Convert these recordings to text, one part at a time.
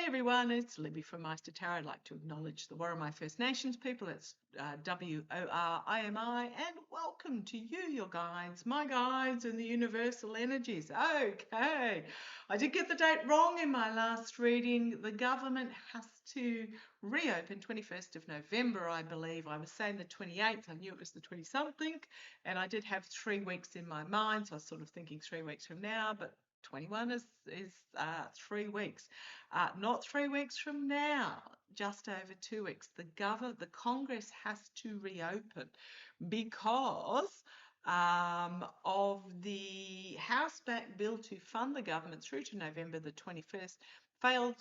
everyone, it's Libby from Maighstir Tarot. I'd like to acknowledge the Worimi First Nations people, it's WORIMI, and welcome to you, your guides, my guides and the universal energies. Okay, I did get the date wrong in my last reading. The government has to reopen 21st of November, I believe. I was saying the 28th, I knew it was the 20-something, and I did have 3 weeks in my mind, so I was sort of thinking 3 weeks from now, but 21 is 3 weeks. Not 3 weeks from now, just over 2 weeks. The Congress has to reopen because of the House-backed bill to fund the government through to November the 21st failed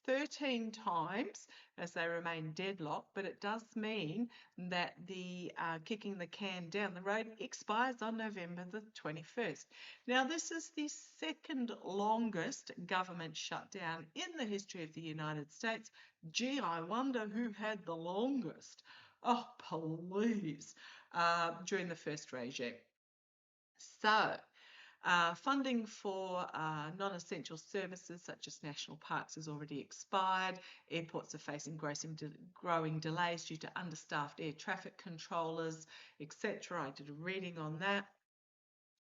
13 times as they remain deadlocked, but it does mean that the kicking the can down the road expires on November the 21st. Now, this is the second longest government shutdown in the history of the United States. Gee, I wonder who had the longest. Oh, please, during the first regime. So, funding for non-essential services such as national parks has already expired. Airports are facing growing delays due to understaffed air traffic controllers, etc. I did a reading on that.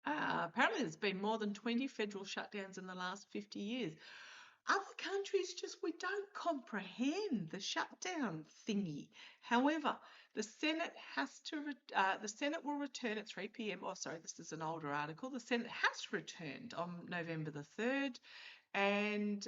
Apparently there's been more than 20 federal shutdowns in the last 50 years. Other countries we don't comprehend the shutdown thingy. However, the Senate will return at 3 p.m. Oh, sorry, this is an older article. The Senate has returned on November the 3rd, and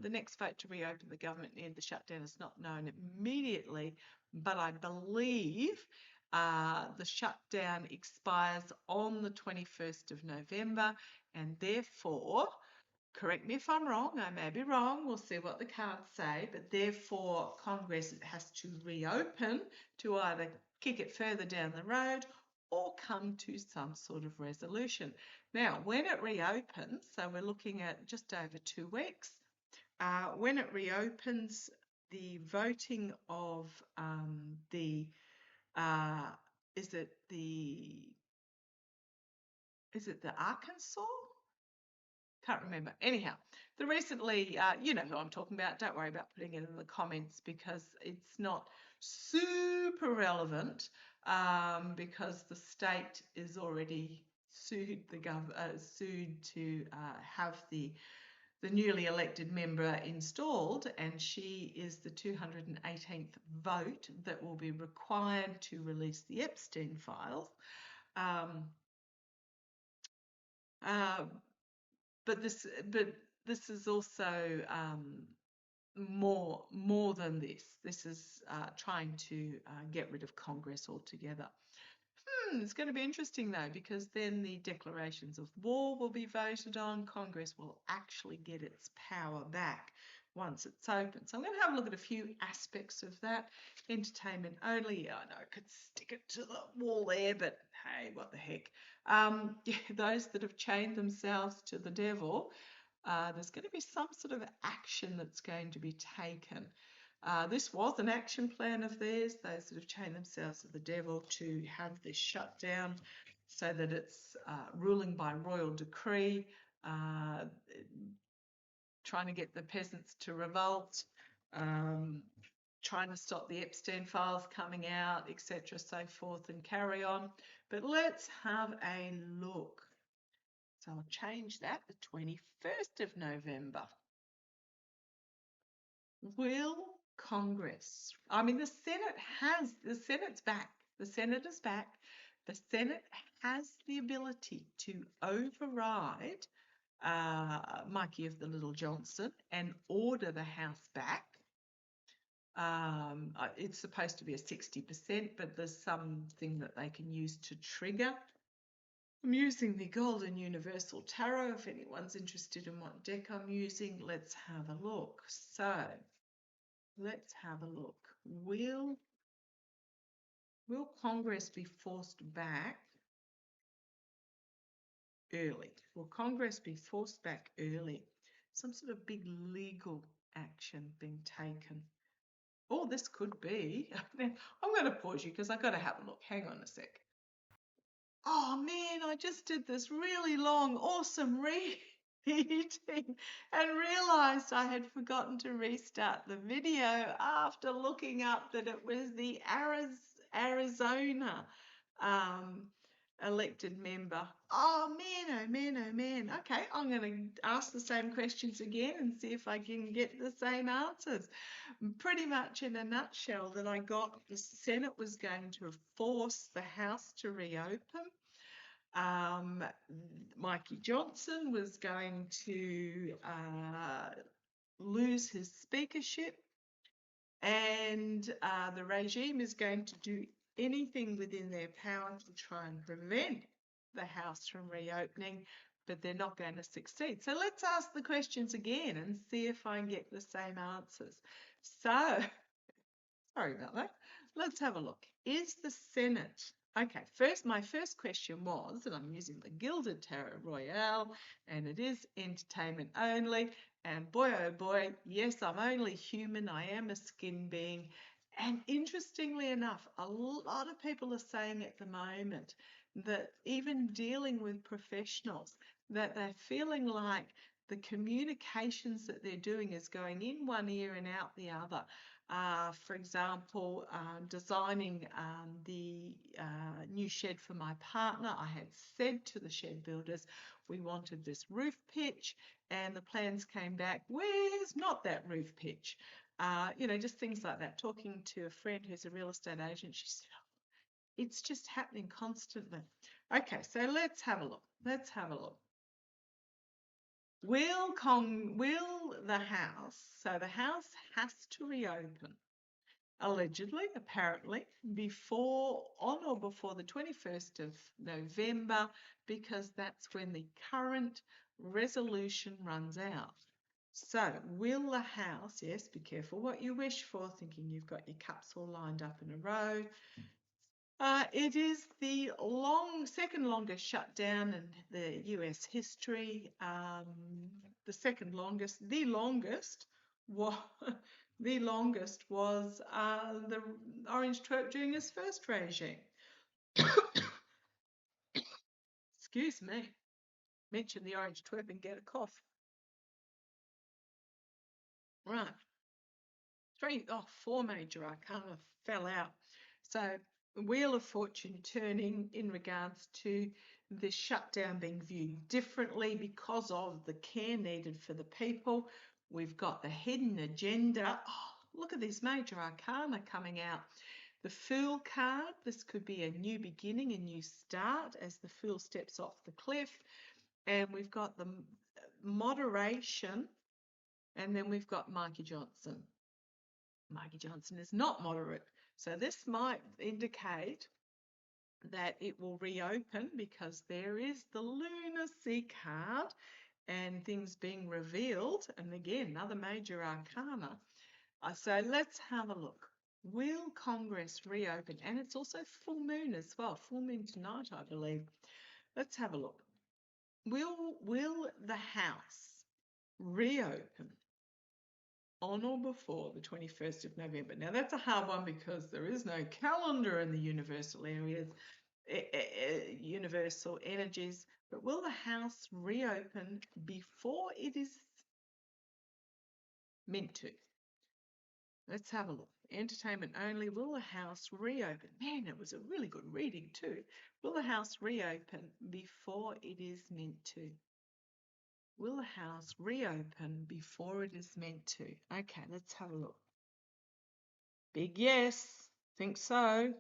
the next vote to reopen the government and end the shutdown is not known immediately, but I believe the shutdown expires on the 21st of November, and therefore, correct me if I'm wrong, I may be wrong, we'll see what the cards say, but therefore Congress has to reopen to either kick it further down the road or come to some sort of resolution. Now, when it reopens, so we're looking at just over 2 weeks, when it reopens, the voting of is it the Arkansas? Can't remember. Anyhow, the recently, you know who I'm talking about. Don't worry about putting it in the comments because it's not super relevant because the state is already sued to have the newly elected member installed, and she is the 218th vote that will be required to release the Epstein files. But this is also more than this. This is trying to get rid of Congress altogether. It's going to be interesting though, because then the declarations of war will be voted on. Congress will actually get its power back once it's open. So I'm going to have a look at a few aspects of that. Entertainment only. I know I could stick it to the wall there, but hey, what the heck. Those that have chained themselves to the devil, there's going to be some sort of action that's going to be taken. This was an action plan of theirs, those that have chained themselves to the devil, to have this shutdown so that it's ruling by royal decree, trying to get the peasants to revolt, trying to stop the Epstein files coming out, etc., so forth and carry on. But let's have a look. So I'll change that, the 21st of November. Will Congress, I mean, the Senate's back. The Senate is back. The Senate has the ability to override Mikey of the Little Johnson and order the House back. It's supposed to be a 60%, but there's something that they can use to trigger. I'm using the Golden Universal Tarot. If anyone's interested in what deck I'm using, let's have a look. So, let's have a look. Will Congress be forced back early? Will Congress be forced back early? Some sort of big legal action being taken. Oh, this could be. I'm going to pause you because I've got to have a look. Hang on a sec. Oh man, I just did this really long, awesome read. eating and realized I had forgotten to restart the video after looking up that it was the Arizona um, elected member. Oh man, oh man, oh man. Okay, I'm going to ask the same questions again and see if I can get the same answers. Pretty much in a nutshell, that I got the Senate was going to force the House to reopen. Mikey Johnson was going to lose his speakership, and the regime is going to do anything within their power to try and prevent the House from reopening, but they're not going to succeed. So let's ask the questions again and see if I can get the same answers. So, sorry about that. Let's have a look. Is the Senate... Okay, my first question was, and I'm using the Gilded Tarot Royale, and it is entertainment only. And boy, oh boy, yes, I'm only human. I am a skin being. And interestingly enough, a lot of people are saying at the moment that even dealing with professionals, that they're feeling like the communications that they're doing is going in one ear and out the other. For example, designing the new shed for my partner, I had said to the shed builders we wanted this roof pitch, and the plans came back, where's not that roof pitch? Just things like that. Talking to a friend who's a real estate agent, she said, oh, it's just happening constantly. Okay, so let's have a look. Will the House, so the House has to reopen, allegedly, apparently, on or before the 21st of November, because that's when the current resolution runs out. So, will the House, yes, be careful what you wish for, thinking you've got your cups all lined up in a row. It is the second longest shutdown in the US history. The longest was the Orange Twerp during his first regime. Excuse me. Mention the Orange Twerp and get a cough. Right. Four major arcana fell out. So, Wheel of Fortune turning in regards to the shutdown being viewed differently because of the care needed for the people. We've got the hidden agenda. Oh, look at this major arcana coming out. The Fool card, this could be a new beginning, a new start as the Fool steps off the cliff. And we've got the moderation, and then we've got Mikey Johnson. Mikey Johnson is not moderate. So this might indicate that it will reopen because there is the lunacy card and things being revealed. And again, another major arcana. So let's have a look. Will Congress reopen? And it's also full moon as well. Full moon tonight, I believe. Let's have a look. Will the House reopen on or before the 21st of November? Now, that's a hard one because there is no calendar in the universal areas, universal energies. But will the House reopen before it is meant to? Let's have a look. Entertainment only. Will the House reopen? Man, it was a really good reading too. Will the House reopen before it is meant to? Will the House reopen before it is meant to? Okay, let's have a look. Big yes. Think so.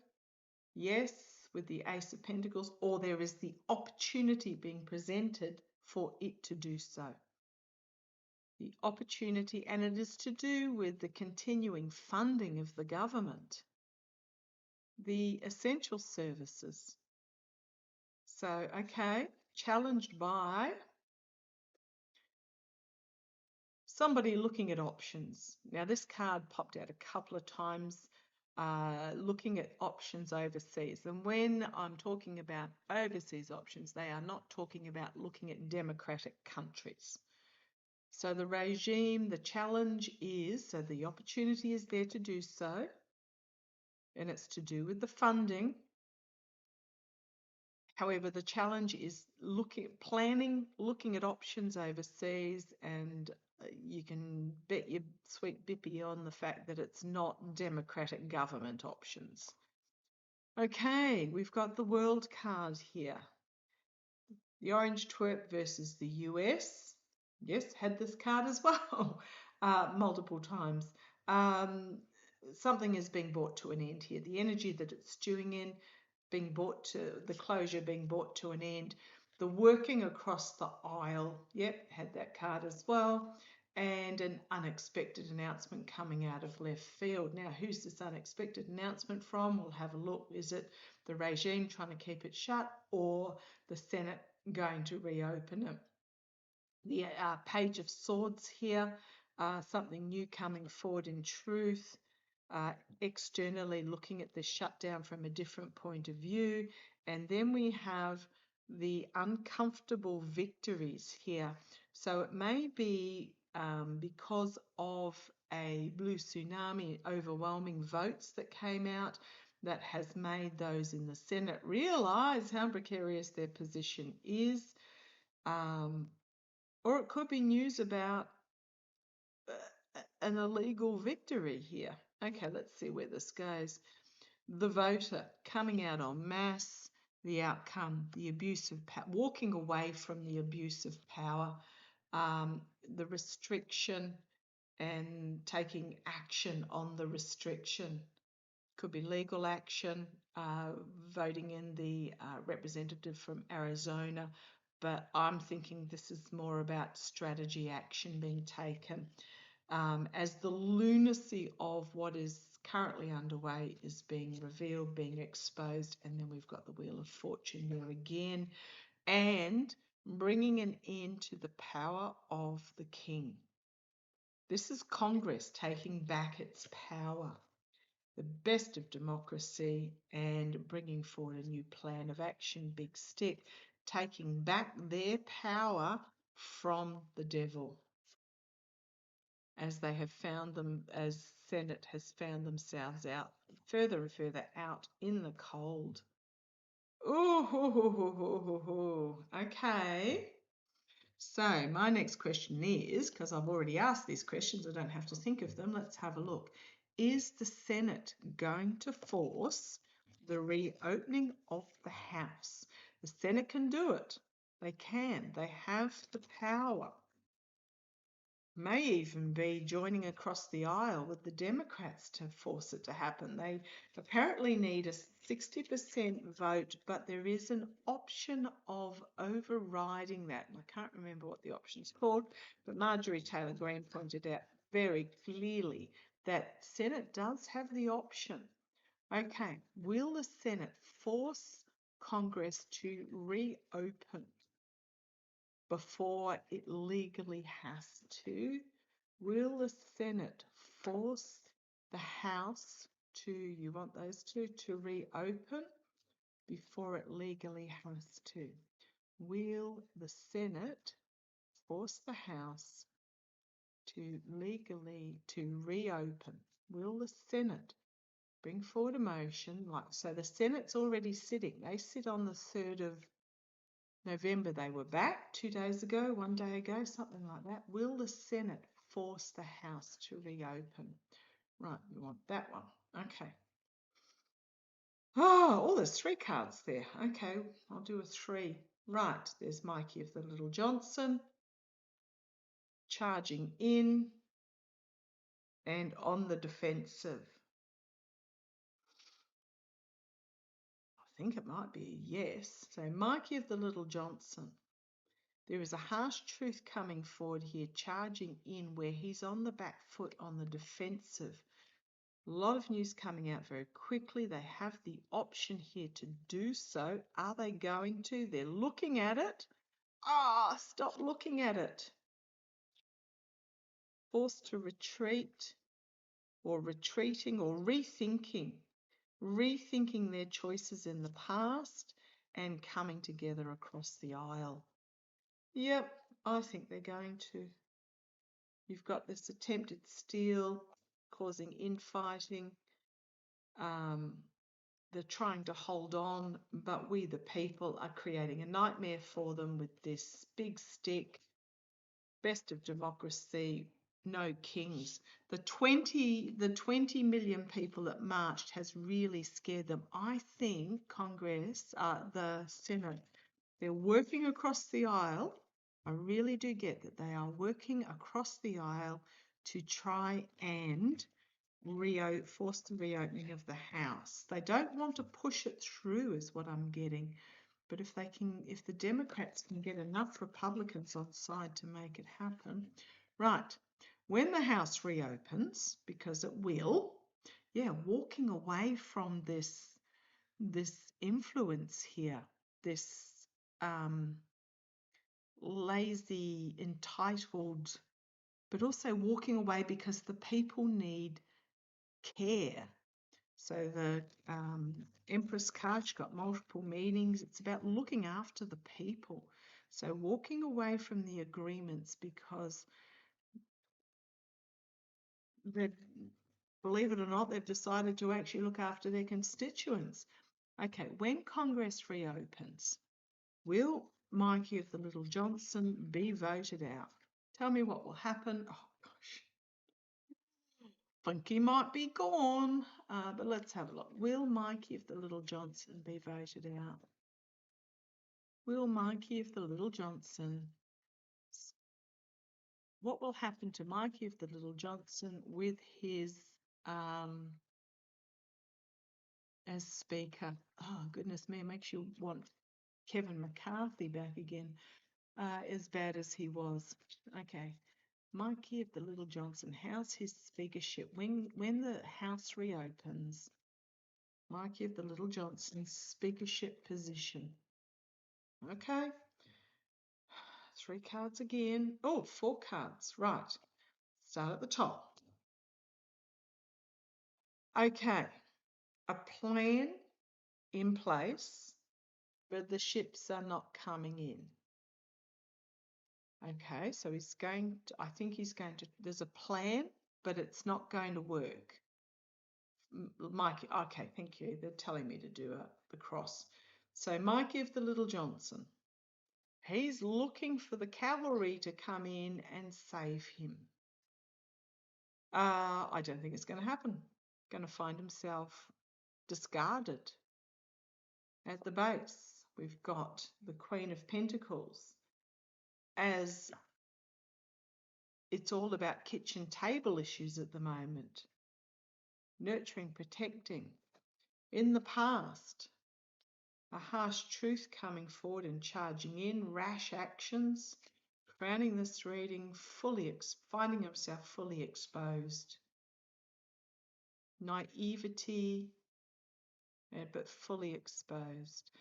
Yes, with the Ace of Pentacles, or there is the opportunity being presented for it to do so. The opportunity, and it is to do with the continuing funding of the government, the essential services. So, okay, challenged by somebody looking at options. Now, this card popped out a couple of times, looking at options overseas. And when I'm talking about overseas options, they are not talking about looking at democratic countries. So the regime, the challenge is, so the opportunity is there to do so, and it's to do with the funding. However, the challenge is planning, looking at options overseas, and you can bet your sweet bippy on the fact that it's not democratic government options. Okay, we've got the World card here. The Orange Twerp versus the US. Yes, had this card as well, multiple times. Something is being brought to an end here. The energy that it's stewing in, the closure being brought to an end. The working across the aisle, yep, had that card as well. And an unexpected announcement coming out of left field. Now, who's this unexpected announcement from? We'll have a look. Is it the regime trying to keep it shut, or the Senate going to reopen it? The Page of Swords here, something new coming forward in truth, externally looking at the shutdown from a different point of view. And then we have the uncomfortable victories here. So it may be because of a blue tsunami, overwhelming votes that came out, that has made those in the Senate realise how precarious their position is. Or it could be news about an illegal victory here. Okay, let's see where this goes. The voter coming out en masse, the outcome, the abuse of power, walking away from the abuse of power, the restriction and taking action on the restriction. Could be legal action, voting in the representative from Arizona, but I'm thinking this is more about strategy action being taken as the lunacy of what is currently underway is being revealed, being exposed, and then we've got the Wheel of Fortune there again, and bringing an end to the power of the king. This is Congress taking back its power, the best of democracy, and bringing forward a new plan of action, big stick, taking back their power from the devil, as they have found them, as Senate has found themselves out further and further out in the cold. Ooh, okay. So my next question is, because I've already asked these questions, I don't have to think of them. Let's have a look. Is the Senate going to force the reopening of the House? The Senate can do it. They can. They have the power. May even be joining across the aisle with the Democrats to force it to happen. They apparently need a 60% vote, but there is an option of overriding that. And I can't remember what the option's called, but Marjorie Taylor Greene pointed out very clearly that Senate does have the option. Okay, will the Senate force Congress to reopen before it legally has to? Will the Senate force the House to, you want those two, to reopen before it legally has to? Will the Senate force the House to legally to reopen? Will the Senate bring forward a motion so the Senate's already sitting. They sit on the 3rd of November. They were back 2 days ago, 1 day ago, something like that. Will the Senate force the House to reopen? Right, we want that one. Okay. Oh, there's 3 cards there. Okay, I'll do a 3. Right, there's Mikey of the Little Johnson, charging in and on the defensive. I think it might be a yes. So Mikey of the Little Johnson. There is a harsh truth coming forward here, charging in where he's on the back foot, on the defensive. A lot of news coming out very quickly. They have the option here to do so. Are they going to? They're looking at it. Stop looking at it. Forced to retreat, or retreating, or rethinking their choices in the past and coming together across the aisle. Yep, I think they're going to. You've got this attempted steal causing infighting. they're trying to hold on, but we, the people, are creating a nightmare for them with this big stick, best of democracy, no kings. The 20 million people that marched has really scared them. I think Congress, the Senate, they're working across the aisle. I really do get that they are working across the aisle to try and force the reopening of the House. They don't want to push it through, is what I'm getting. But if the Democrats can get enough Republicans on side to make it happen, right? When the House reopens, because it will, walking away from this influence here, this lazy, entitled, but also walking away because the people need care. So the Empress card's got multiple meanings. It's about looking after the people. So walking away from the agreements because believe it or not, they've decided to actually look after their constituents. Okay, when Congress reopens, will Mikey of the Little Johnson be voted out? Tell me what will happen. Oh, gosh. Funky might be gone, but let's have a look. Will Mikey of the Little Johnson be voted out? Will Mikey of the Little Johnson, what will happen to Mikey of the Little Johnson with his, as Speaker? Oh, goodness me, it makes you want Kevin McCarthy back again, as bad as he was. Okay. Mikey of the Little Johnson, how's his speakership? When the House reopens, Mikey of the Little Johnson's speakership position. Okay. 3 cards again. Oh, 4 cards. Right. Start at the top. Okay. A plan in place, but the ships are not coming in. Okay, so I think he's going to, there's a plan, but it's not going to work. Mikey, okay, thank you. They're telling me to do the cross. So Mikey of the Little Johnson, he's looking for the cavalry to come in and save him. I don't think it's going to happen. Going to find himself discarded. At the base, we've got the Queen of Pentacles, as it's all about kitchen table issues at the moment. Nurturing, protecting. In the past, a harsh truth coming forward and charging in, rash actions, crowning this reading, finding himself fully exposed. Naivety, but fully exposed.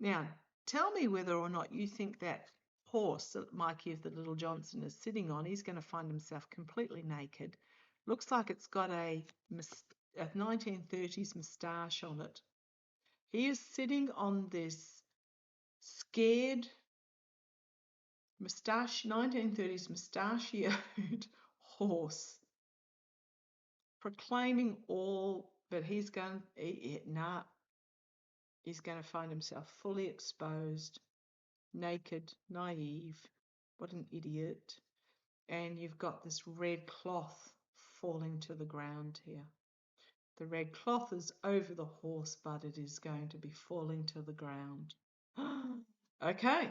Now, tell me whether or not you think that horse that Mikey of the Little Johnson is sitting on, he's going to find himself completely naked. Looks like it's got a 1930s moustache on it. He is sitting on this scared 1930s mustachioed horse, proclaiming all, but he's going to find himself fully exposed, naked, naive. What an idiot. And you've got this red cloth falling to the ground here. The red cloth is over the horse, but it is going to be falling to the ground. Okay.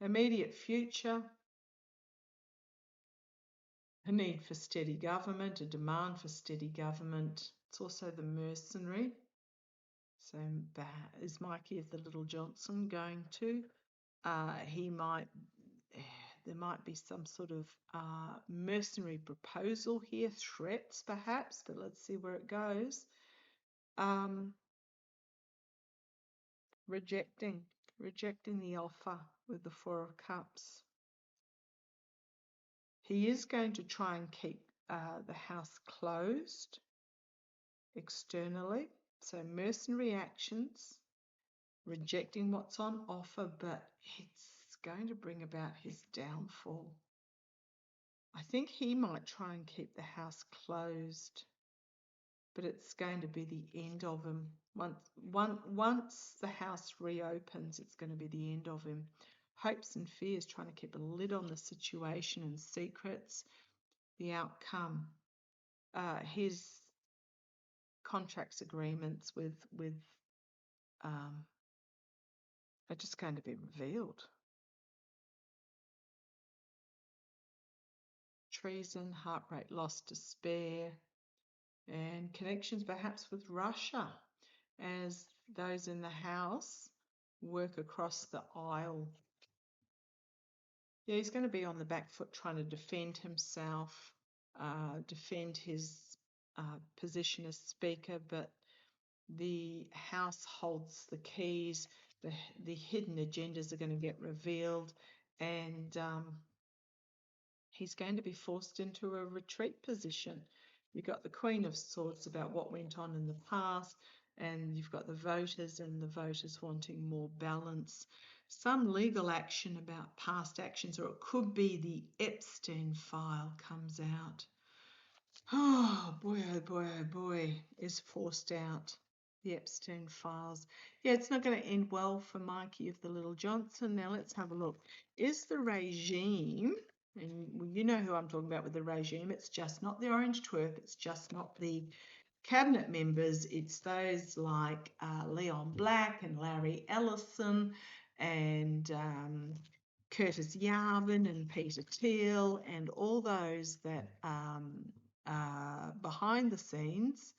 Immediate future. A need for steady government, a demand for steady government. It's also the mercenary. So is Mikey of the Little Johnson going to? There might be some sort of mercenary proposal here, threats perhaps, but let's see where it goes. Rejecting the offer with the 4 of Cups. He is going to try and keep the house closed externally. So mercenary actions, rejecting what's on offer, but it's going to bring about his downfall. I think he might try and keep the house closed but it's going to be the end of him. Once the house reopens, it's going to be the end of him. Hopes and fears, trying to keep a lid on the situation and secrets. The outcome, his contracts, agreements with are just going to be revealed. Treason, heart rate loss, despair, and connections perhaps with Russia as those in the house work across the aisle. Yeah, he's going to be on the back foot trying to defend himself, defend his position as speaker, but the house holds the keys. The hidden agendas are going to get revealed, and he's going to be forced into a retreat position. You've got the Queen of Swords about what went on in the past, and you've got the voters and the voters wanting more balance. Some legal action about past actions, or it could be the Epstein file comes out. Oh boy, oh boy, is forced out. The Epstein files. Yeah, it's not going to end well for Mikey of the Little Johnson. Now let's have a look. Is the regime, and you know who I'm talking about with the regime, it's just not the orange twerp, it's just not the cabinet members, it's those like Leon Black and Larry Ellison and Curtis Yarvin and Peter Thiel and all those that behind the scenes.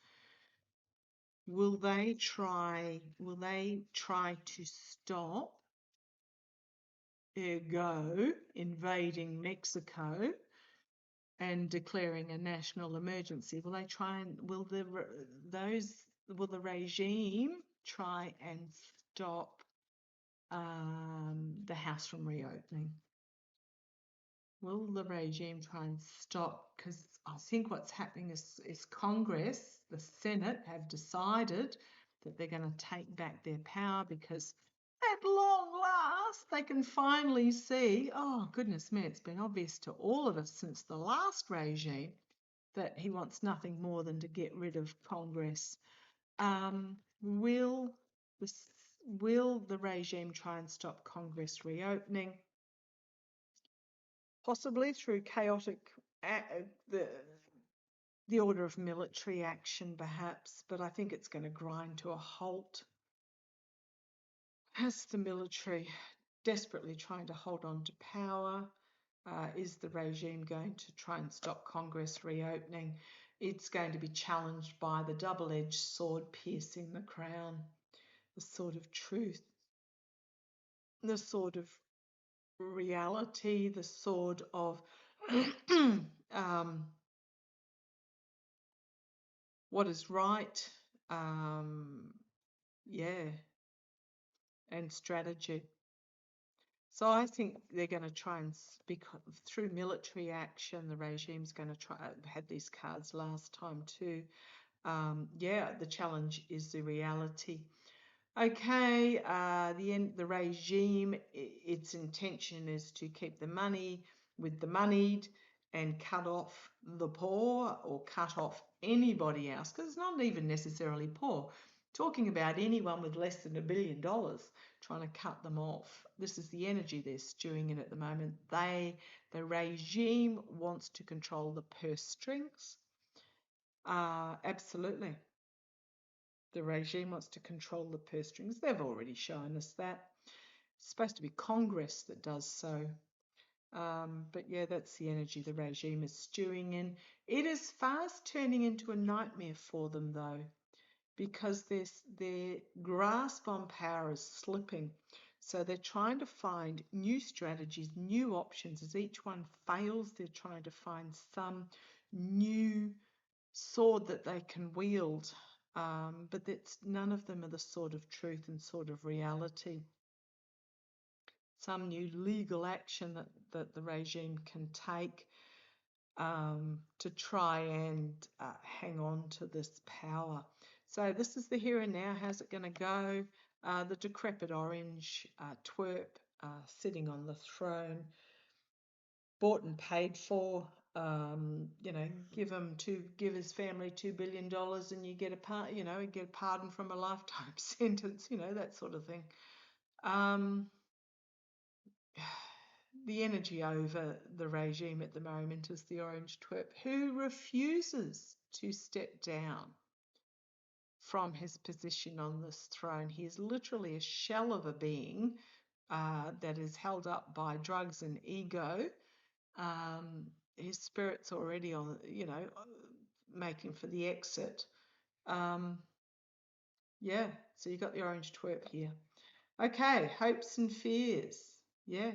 Will they try to stop ergo invading Mexico and declaring a national emergency? Will they try and will the regime try and stop the house from reopening? Will the regime try and stop? Because I think what's happening is Congress, the Senate, have decided that they're going to take back their power because at long last they can finally see, oh goodness me, it's been obvious to all of us since the last regime that he wants nothing more than to get rid of Congress. Will the regime try and stop Congress reopening? Possibly through chaotic, the order of military action perhaps, but I think it's going to grind to a halt as the military desperately trying to hold on to power. Is the regime going to try and stop Congress reopening? It's going to be challenged by the double-edged sword piercing the crown, the sword of truth, the sword of reality, the sword of what is right, and strategy. So I think they're going to try and speak through military action. The regime's going to try. Had these cards last time too. The challenge is the reality. Okay, the regime, its intention is to keep the money with the moneyed and cut off the poor or cut off anybody else, because it's not even necessarily poor. Talking about anyone with less than $1 billion, trying to cut them off. This is the energy they're stewing in at the moment. The regime wants to control the purse strings. Absolutely. The regime wants to control the purse strings. They've already shown us that. It's supposed to be Congress that does so. But yeah, that's the energy the regime is stewing in. It is fast turning into a nightmare for them, though, because their grasp on power is slipping. So they're trying to find new strategies, new options. As each one fails, they're trying to find some new sword that they can wield. But none of them are the sword of truth and sword of reality. Some new legal action that the regime can take to try and hang on to this power. So this is the here and now. How's it going to go? The decrepit orange twerp sitting on the throne, bought and paid for, give his family $2 billion and you get a pardon from a lifetime sentence, that sort of thing. The energy over the regime at the moment is the orange twerp, who refuses to step down from his position on this throne. He is literally a shell of a being that is held up by drugs and ego. His spirit's already on, making for the exit. Yeah, so you got the orange twerp here. Okay, hopes and fears. Yeah,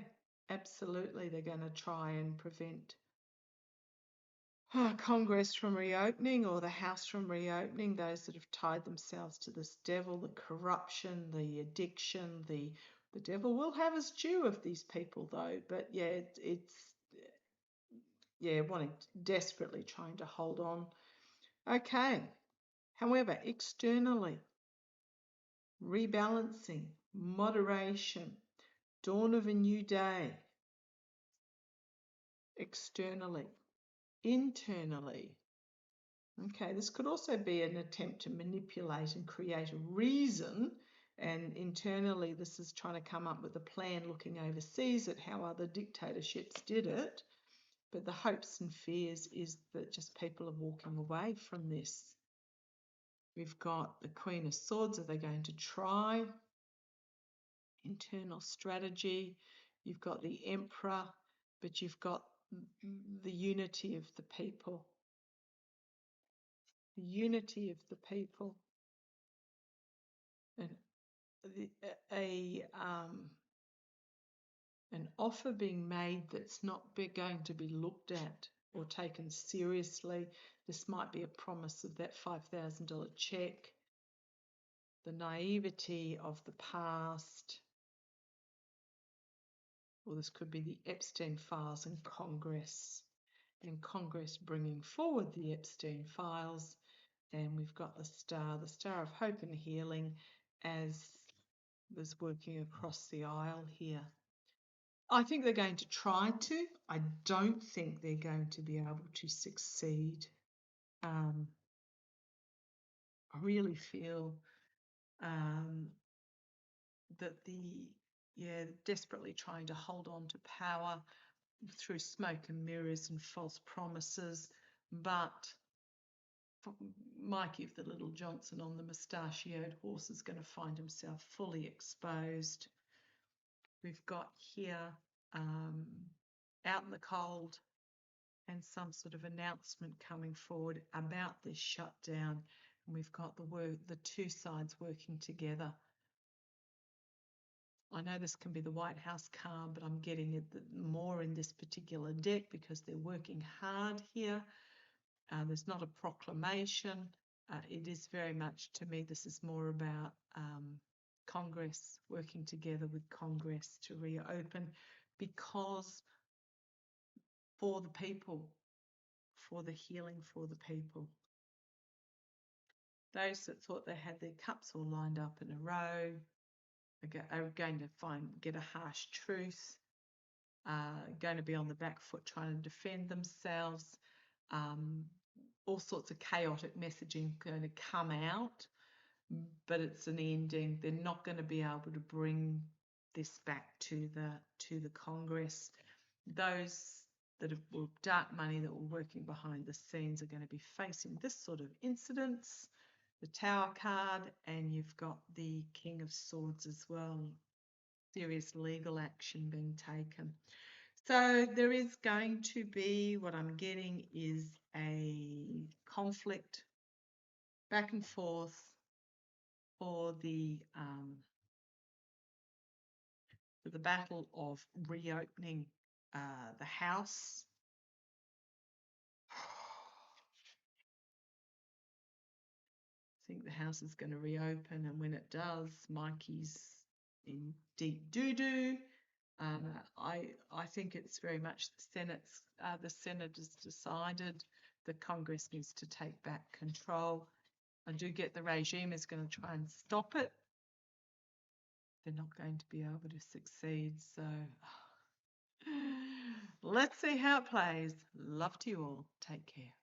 absolutely. They're going to try and prevent Congress from reopening, or the House from reopening. Those that have tied themselves to this devil, the corruption, the addiction, the devil will have his due of these people, though. But yeah, it's desperately trying to hold on. Okay. However, externally, rebalancing, moderation, dawn of a new day. Externally. Internally. Okay, this could also be an attempt to manipulate and create a reason, and internally this is trying to come up with a plan looking overseas at how other dictatorships did it. But the hopes and fears is that just people are walking away from this. We've got the Queen of Swords. Are they going to try? Internal strategy. You've got the Emperor, but you've got the unity of the people. The unity of the people. And an offer being made that's not going to be looked at or taken seriously. This might be a promise of that $5,000 check. The naivety of the past. Or this could be the Epstein files in Congress. And Congress bringing forward the Epstein files. And we've got the Star of Hope and Healing, as was working across the aisle here. I think they're going to try to. I don't think they're going to be able to succeed. I really feel that desperately trying to hold on to power through smoke and mirrors and false promises. But Mikey of the Little Johnson on the mustachioed horse is going to find himself fully exposed. We've got here out in the cold and some sort of announcement coming forward about this shutdown. And we've got the two sides working together. I know this can be the White House card, but I'm getting it more in this particular deck because they're working hard here. There's not a proclamation. It is very much, to me, this is more about Congress, working together with Congress to reopen, because for the people, for the healing for the people. Those that thought they had their cups all lined up in a row are going to get a harsh truth, going to be on the back foot trying to defend themselves. All sorts of chaotic messaging going to come out, but it's an ending. They're not going to be able to bring this back to the Congress. Those that were dark money that were working behind the scenes are going to be facing this sort of incidents. The Tower card, and you've got the King of Swords as well. Serious legal action being taken. So there is going to be, what I'm getting is a conflict back and forth for the battle of reopening the House. I think the House is going to reopen, and when it does, Mikey's in deep doo-doo. I think it's very much the Senate has decided that Congress needs to take back control. I do get the regime is going to try and stop it. They're not going to be able to succeed. So let's see how it plays. Love to you all. Take care.